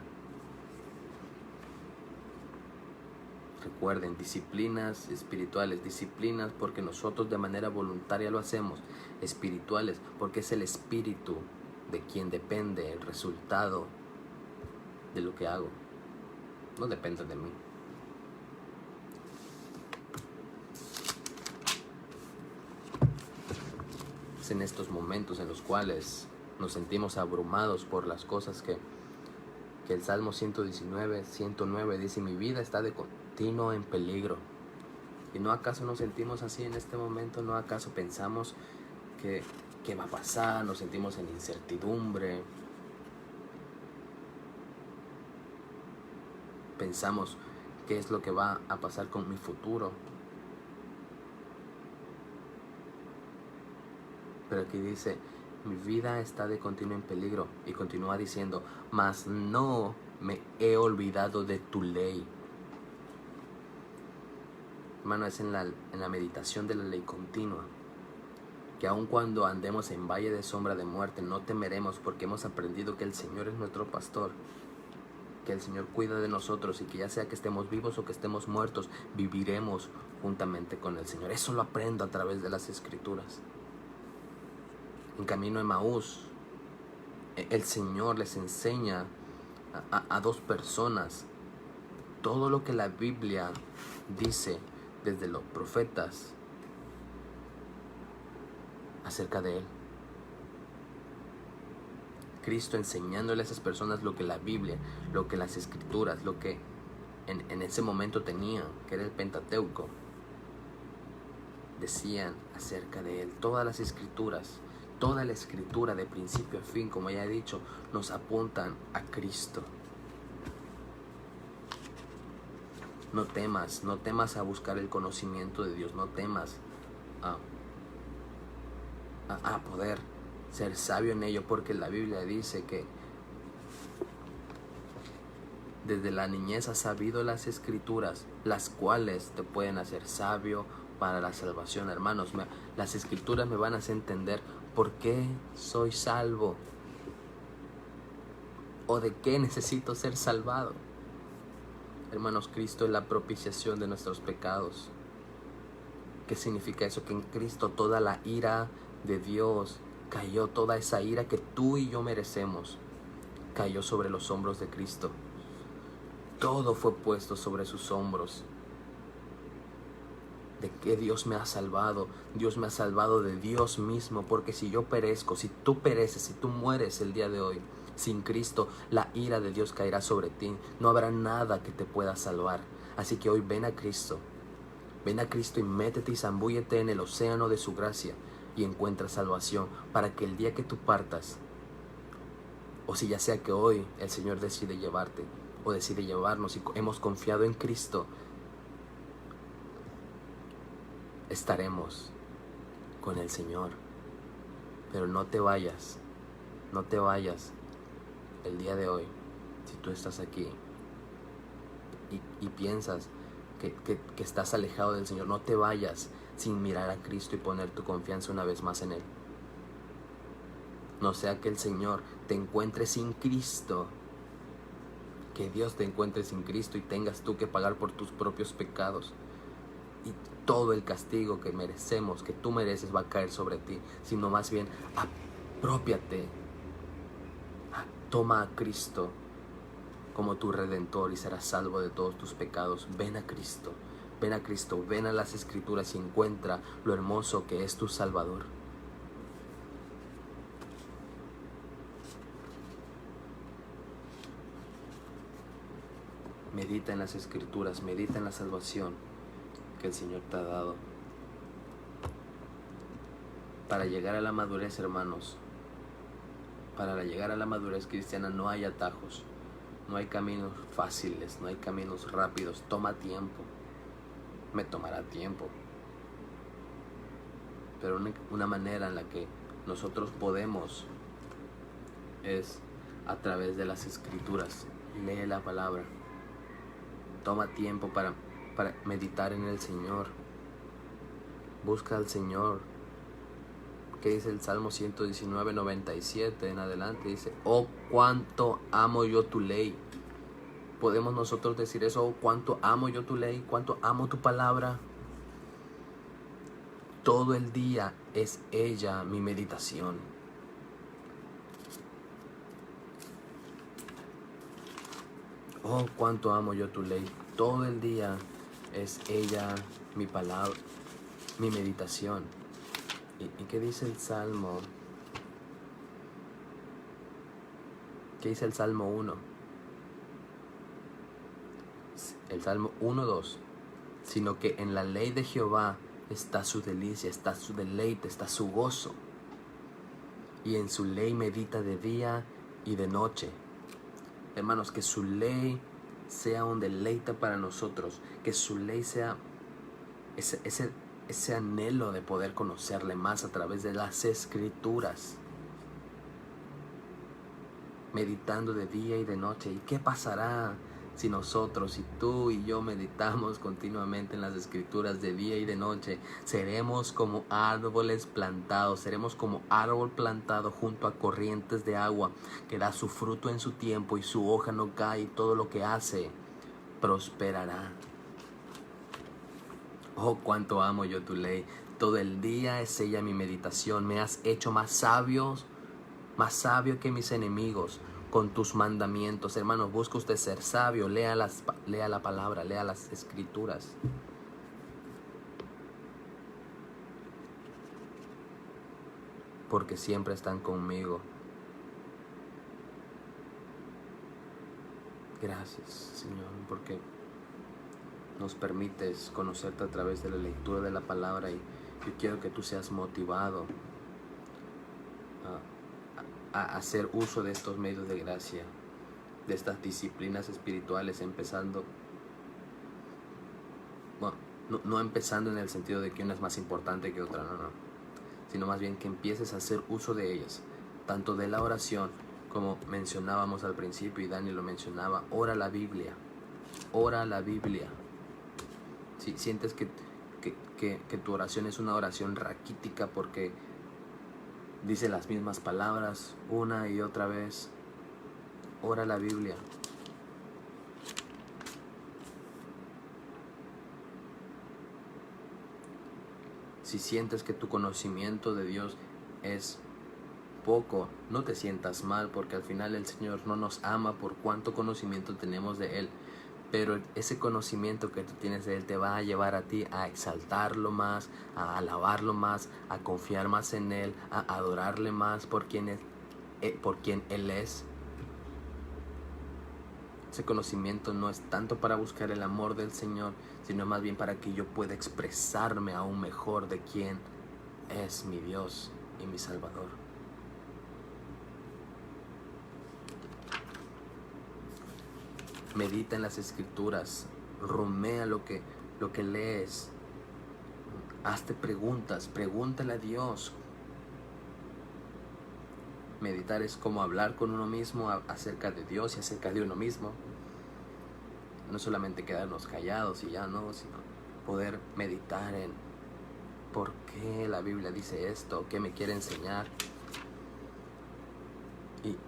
Recuerden, disciplinas espirituales, disciplinas porque nosotros de manera voluntaria lo hacemos, espirituales porque es el Espíritu de quien depende el resultado de lo que hago, no depende de mí. Es en estos momentos en los cuales nos sentimos abrumados por las cosas que el Salmo 109 dice: mi vida está de continuo en peligro. ¿Y no acaso nos sentimos así en este momento? ¿No acaso pensamos que qué va a pasar? Nos sentimos en incertidumbre. Pensamos qué es lo que va a pasar con mi futuro. Pero aquí dice: mi vida está de continuo en peligro. Y continúa diciendo: mas no me he olvidado de tu ley. Hermano, es en la meditación de la ley continua, que aun cuando andemos en valle de sombra de muerte, no temeremos, porque hemos aprendido que el Señor es nuestro pastor, que el Señor cuida de nosotros, y que ya sea que estemos vivos o que estemos muertos, viviremos juntamente con el Señor. Eso lo aprendo a través de las Escrituras. En camino a Emaús, el Señor les enseña a dos personas todo lo que la Biblia dice desde los profetas acerca de Él. Cristo enseñándole a esas personas lo que la Biblia, lo que las Escrituras, lo que en ese momento tenían, que era el Pentateuco, decían acerca de Él. Todas las Escrituras, toda la Escritura de principio a fin, como ya he dicho, nos apuntan a Cristo. No temas a buscar el conocimiento de Dios, no temas a poder ser sabio en ello, porque la Biblia dice que desde la niñez has sabido las Escrituras, las cuales te pueden hacer sabio para la salvación. Hermanos, las Escrituras me van a hacer entender por qué soy salvo o de qué necesito ser salvado. Hermanos, Cristo es la propiciación de nuestros pecados. ¿Qué significa eso? Que en Cristo toda la ira de Dios cayó, toda esa ira que tú y yo merecemos, cayó sobre los hombros de Cristo. Todo fue puesto sobre sus hombros. ¿De qué Dios me ha salvado? Dios me ha salvado de Dios mismo, porque si yo perezco, si tú pereces, si tú mueres el día de hoy, sin Cristo, la ira de Dios caerá sobre ti. No habrá nada que te pueda salvar. Así que hoy ven a Cristo. Ven a Cristo y métete y zambúllete en el océano de su gracia y encuentra salvación, para que el día que tú partas, o si ya sea que hoy el Señor decide llevarte o decide llevarnos y hemos confiado en Cristo, estaremos con el Señor. Pero no te vayas el día de hoy, si tú estás aquí y piensas que estás alejado del Señor. No te vayas sin mirar a Cristo y poner tu confianza una vez más en Él. No sea que el Señor te encuentre sin Cristo, que Dios te encuentre sin Cristo y tengas tú que pagar por tus propios pecados, y todo el castigo que merecemos, que tú mereces, va a caer sobre ti. Sino más bien, apropiate, toma a Cristo como tu Redentor y serás salvo de todos tus pecados. Ven a Cristo, Ven a Cristo, ven a las Escrituras y encuentra lo hermoso que es tu Salvador. Medita en las Escrituras, medita en la salvación que el Señor te ha dado. Para llegar a la madurez, hermanos, para llegar a la madurez cristiana no hay atajos, no hay caminos fáciles, no hay caminos rápidos. Toma tiempo, me tomará tiempo. Pero una manera en la que nosotros podemos es a través de las Escrituras. Lee la palabra. Toma tiempo para meditar en el Señor. Busca al Señor. ¿Qué dice el Salmo 119, 97 en adelante? Dice: oh, cuánto amo yo tu ley. ¿Podemos nosotros decir eso? Oh, cuánto amo yo tu ley, cuánto amo tu palabra. Todo el día es ella mi meditación. Oh, cuánto amo yo tu ley. Todo el día es ella mi palabra, mi meditación. ¿Y qué dice el Salmo? ¿Qué dice el Salmo 1? El Salmo 1:2. Sino que en la ley de Jehová está su delicia, está su deleite, está su gozo. Y en su ley medita de día y de noche. Hermanos, que su ley sea un deleite para nosotros. Que su ley sea ese anhelo de poder conocerle más a través de las Escrituras. Meditando de día y de noche. ¿Y qué pasará si nosotros, si tú y yo meditamos continuamente en las Escrituras de día y de noche? Seremos como árboles plantados, seremos como árbol plantado junto a corrientes de agua, que da su fruto en su tiempo y su hoja no cae, y todo lo que hace prosperará. Oh, cuánto amo yo tu ley. Todo el día es ella mi meditación. Me has hecho más sabio que mis enemigos con tus mandamientos. Hermanos, busca usted ser sabio. Lea la palabra, lea las Escrituras. Porque siempre están conmigo. Gracias, Señor, porque nos permites conocerte a través de la lectura de la palabra, y yo quiero que tú seas motivado a hacer uso de estos medios de gracia, de estas disciplinas espirituales, empezando, bueno, no empezando en el sentido de que una es más importante que otra, no, sino más bien que empieces a hacer uso de ellas, tanto de la oración, como mencionábamos al principio y Dani lo mencionaba. Ora la Biblia. Si sientes que tu oración es una oración raquítica porque dice las mismas palabras una y otra vez, ora la Biblia. Si sientes que tu conocimiento de Dios es poco, no te sientas mal, porque al final el Señor no nos ama por cuánto conocimiento tenemos de Él. Pero ese conocimiento que tú tienes de Él te va a llevar a ti a exaltarlo más, a alabarlo más, a confiar más en Él, a adorarle más por quien Él es. Ese conocimiento no es tanto para buscar el amor del Señor, sino más bien para que yo pueda expresarme aún mejor de quién es mi Dios y mi Salvador. Medita en las Escrituras, rumea lo que lees, hazte preguntas, pregúntale a Dios. Meditar es como hablar con uno mismo acerca de Dios y acerca de uno mismo. No solamente quedarnos callados y ya no, sino poder meditar en por qué la Biblia dice esto, qué me quiere enseñar.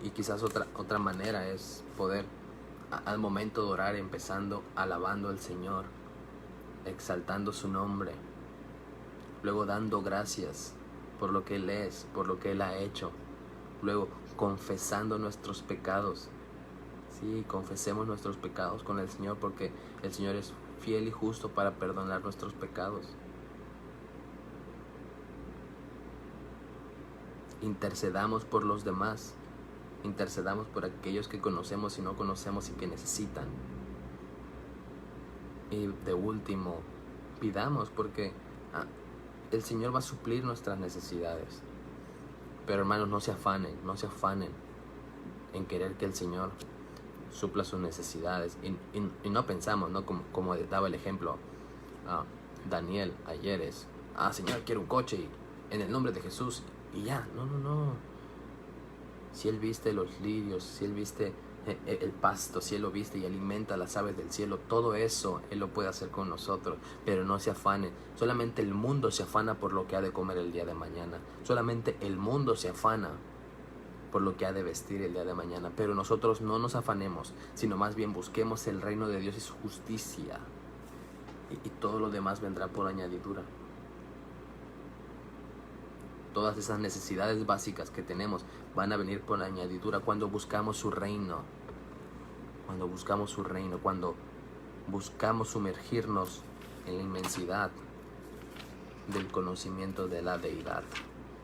Y quizás otra manera es poder, al momento de orar, empezando alabando al Señor, exaltando su nombre, luego dando gracias por lo que Él es, por lo que Él ha hecho, luego confesando nuestros pecados. Sí, confesemos nuestros pecados con el Señor, porque el Señor es fiel y justo para perdonar nuestros pecados. Intercedamos por los demás. Intercedamos por aquellos que conocemos y no conocemos y que necesitan. Y de último, pidamos porque el Señor va a suplir nuestras necesidades. Pero hermanos, no se afanen en querer que el Señor supla sus necesidades. Y no pensamos, ¿no? Como daba el ejemplo Daniel ayer Señor, quiero un coche y en el nombre de Jesús y ya. No. Si Él viste los lirios, si Él viste el pasto, si Él lo viste y alimenta a las aves del cielo, todo eso Él lo puede hacer con nosotros. Pero no se afanen. Solamente el mundo se afana por lo que ha de comer el día de mañana. Solamente el mundo se afana por lo que ha de vestir el día de mañana. Pero nosotros no nos afanemos, sino más bien busquemos el reino de Dios y su justicia. Y todo lo demás vendrá por añadidura. Todas esas necesidades básicas que tenemos van a venir por añadidura cuando buscamos su reino. Cuando buscamos su reino, cuando buscamos sumergirnos en la inmensidad del conocimiento de la deidad,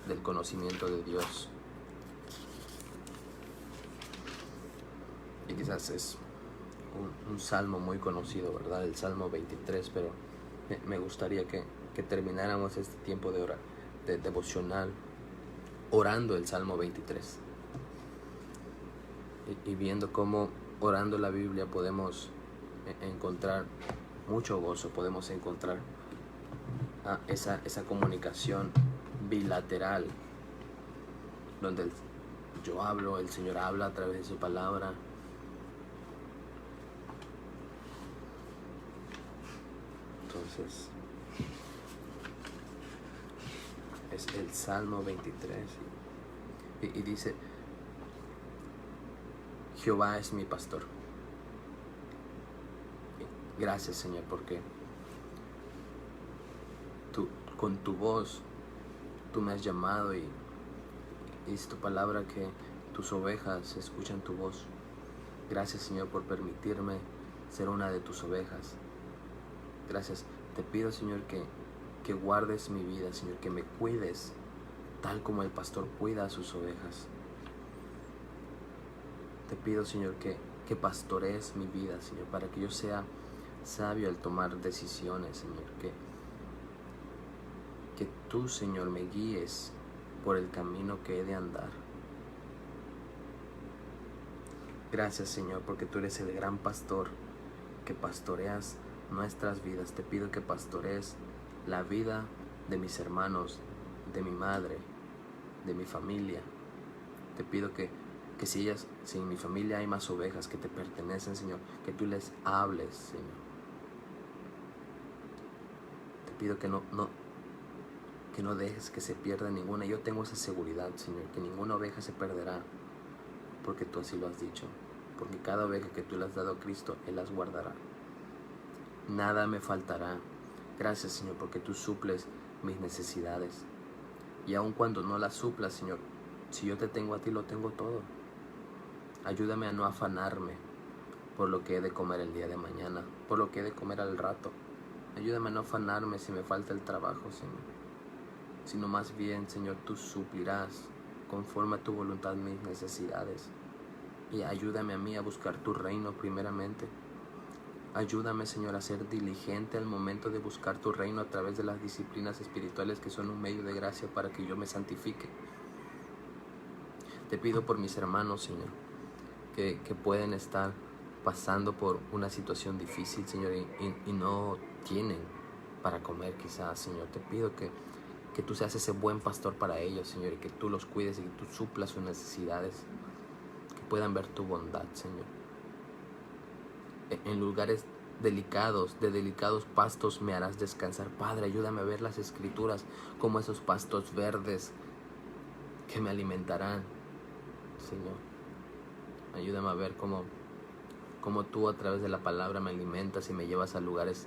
del conocimiento de Dios. Y quizás es un salmo muy conocido, ¿verdad? El Salmo 23, pero me gustaría que termináramos este tiempo de devocional orando el Salmo 23 y viendo cómo orando la Biblia podemos encontrar mucho gozo, podemos encontrar esa comunicación bilateral donde yo hablo, el Señor habla a través de su palabra. Entonces es el Salmo 23 y dice: Jehová es mi pastor. Gracias, Señor, porque con tu voz tú me has llamado y dice tu palabra que tus ovejas escuchan tu voz. Gracias, Señor, por permitirme ser una de tus ovejas. Gracias. Te pido, Señor, que guardes mi vida, Señor, que me cuides tal como el pastor cuida a sus ovejas. Te pido, Señor, que pastorees mi vida, Señor, para que yo sea sabio al tomar decisiones, Señor, que tú, Señor, me guíes por el camino que he de andar. Gracias, Señor, porque tú eres el gran pastor que pastoreas nuestras vidas. Te pido que pastorees la vida de mis hermanos, de mi madre, de mi familia. Te pido que si en mi familia hay más ovejas que te pertenecen, Señor, que tú les hables, Señor. Te pido que no dejes que se pierda ninguna. Yo tengo esa seguridad, Señor, que ninguna oveja se perderá, porque tú así lo has dicho. Porque cada oveja que tú le has dado a Cristo, Él las guardará. Nada me faltará. Gracias, Señor, porque tú suples mis necesidades. Y aun cuando no las suplas, Señor, si yo te tengo a ti, lo tengo todo. Ayúdame a no afanarme por lo que he de comer el día de mañana, por lo que he de comer al rato. Ayúdame a no afanarme si me falta el trabajo, Señor. Sino más bien, Señor, tú suplirás conforme a tu voluntad mis necesidades. Y ayúdame a mí a buscar tu reino primeramente. Ayúdame, Señor, a ser diligente al momento de buscar tu reino a través de las disciplinas espirituales que son un medio de gracia para que yo me santifique. Te pido por mis hermanos, Señor, que pueden estar pasando por una situación difícil, Señor, y no tienen para comer quizás, Señor. Te pido que tú seas ese buen pastor para ellos, Señor, y que tú los cuides y que tú suplas sus necesidades, que puedan ver tu bondad, Señor. En lugares delicados pastos me harás descansar. Padre, ayúdame a ver las escrituras como esos pastos verdes que me alimentarán, Señor. Ayúdame a ver cómo tú a través de la palabra me alimentas y me llevas a lugares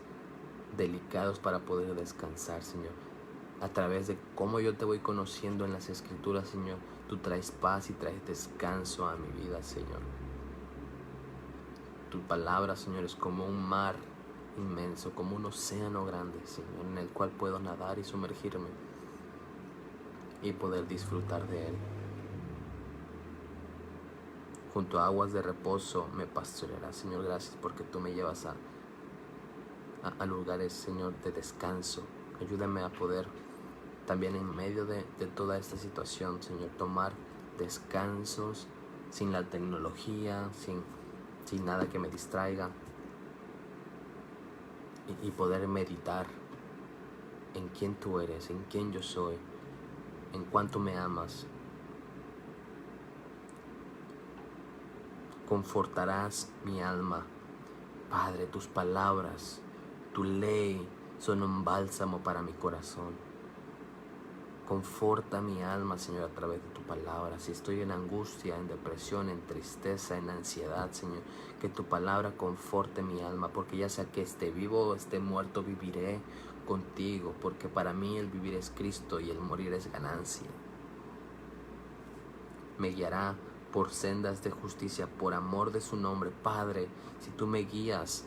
delicados para poder descansar, Señor. A través de cómo yo te voy conociendo en las escrituras, Señor, tú traes paz y traes descanso a mi vida, Señor. Tu palabra, Señor, es como un mar inmenso, como un océano grande, Señor, en el cual puedo nadar y sumergirme y poder disfrutar de Él. Junto a aguas de reposo me pastorearás, Señor. Gracias porque tú me llevas a lugares, Señor, de descanso. Ayúdame a poder también en medio de toda esta situación, Señor, tomar descansos sin la tecnología, sin nada que me distraiga, y poder meditar en quién tú eres, en quién yo soy, en cuánto me amas. Confortarás mi alma. Padre, tus palabras, tu ley son un bálsamo para mi corazón. Conforta mi alma, Señor, a través de tu palabra. Si estoy en angustia, en depresión, en tristeza, en ansiedad, Señor, que tu palabra conforte mi alma, porque ya sea que esté vivo o esté muerto, viviré contigo, porque para mí el vivir es Cristo y el morir es ganancia. Me guiará por sendas de justicia, por amor de su nombre. Padre, si tú me guías,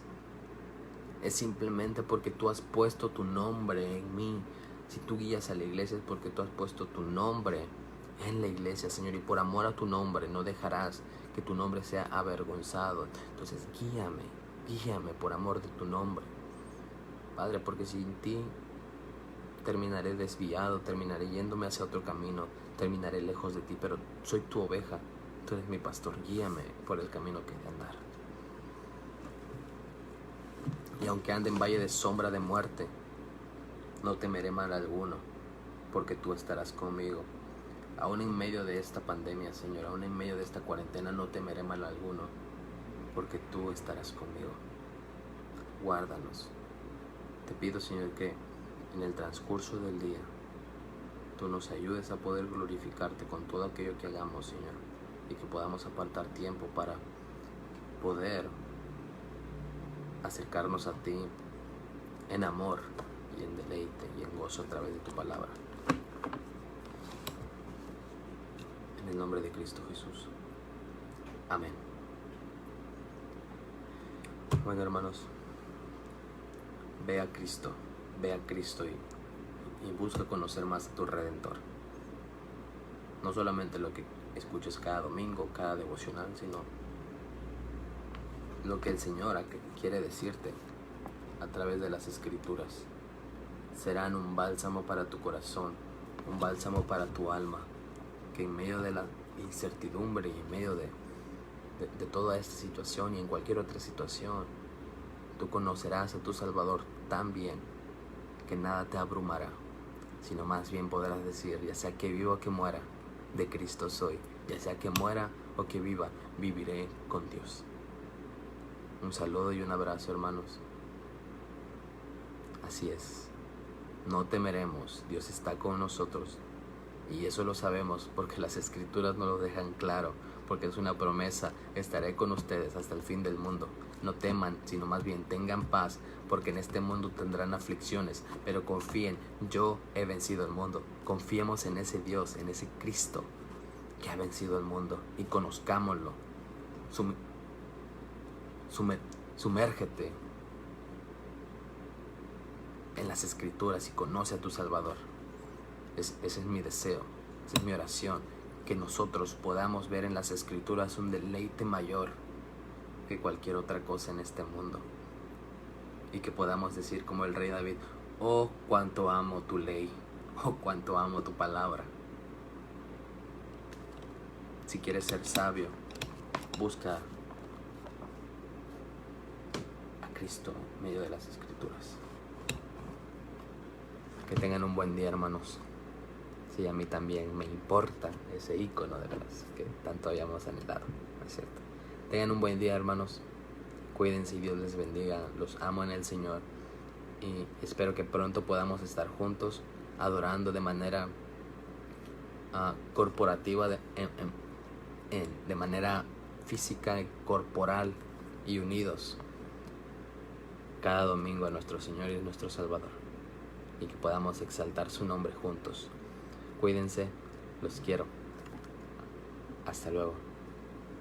es simplemente porque tú has puesto tu nombre en mí. Si tú guías a la iglesia es porque tú has puesto tu nombre en la iglesia, Señor, y por amor a tu nombre no dejarás que tu nombre sea avergonzado. Entonces guíame por amor de tu nombre, Padre, porque sin ti terminaré desviado, terminaré yéndome hacia otro camino, terminaré lejos de ti, pero soy tu oveja, tú eres mi pastor, guíame por el camino que he de andar. Y aunque ande en valle de sombra de muerte, no temeré mal alguno, porque tú estarás conmigo. Aún en medio de esta pandemia, Señor, aún en medio de esta cuarentena, no temeré mal alguno, porque tú estarás conmigo. Guárdanos. Te pido, Señor, que en el transcurso del día tú nos ayudes a poder glorificarte con todo aquello que hagamos, Señor, y que podamos apartar tiempo para poder acercarnos a ti en amor y en deleite y en gozo a través de tu palabra. En el nombre de Cristo Jesús. Amén. Bueno, hermanos, ve a Cristo y busca conocer más a tu Redentor. No solamente lo que escuches cada domingo, cada devocional, sino lo que el Señor quiere decirte a través de las Escrituras. Serán un bálsamo para tu corazón, un bálsamo para tu alma, que en medio de la incertidumbre y en medio de toda esta situación y en cualquier otra situación, tú conocerás a tu Salvador tan bien que nada te abrumará, sino más bien podrás decir, ya sea que viva o que muera, de Cristo soy, ya sea que muera o que viva, viviré con Dios. Un saludo y un abrazo, hermanos. Así es, no temeremos, Dios está con nosotros, y eso lo sabemos porque las Escrituras nos lo dejan claro, porque es una promesa: estaré con ustedes hasta el fin del mundo. No teman, sino más bien tengan paz, porque en este mundo tendrán aflicciones, pero confíen, yo he vencido el mundo. Confiemos en ese Dios, en ese Cristo que ha vencido el mundo, y conozcámoslo. Sumérgete en las Escrituras y conoce a tu Salvador. Ese es mi deseo, esa es mi oración, que nosotros podamos ver en las Escrituras un deleite mayor que cualquier otra cosa en este mundo, y que podamos decir como el rey David: oh, cuánto amo tu ley, oh, cuánto amo tu palabra. Si quieres ser sabio, busca a Cristo en medio de las Escrituras. Que tengan un buen día, hermanos. Sí, a mí también me importa ese icono de veras que tanto habíamos anhelado, ¿no es cierto? Tengan un buen día, hermanos. Cuídense y Dios les bendiga. Los amo en el Señor y espero que pronto podamos estar juntos adorando de manera corporativa, de manera física y corporal, y unidos cada domingo a nuestro Señor y nuestro Salvador, y que podamos exaltar su nombre juntos. Cuídense, los quiero. Hasta luego.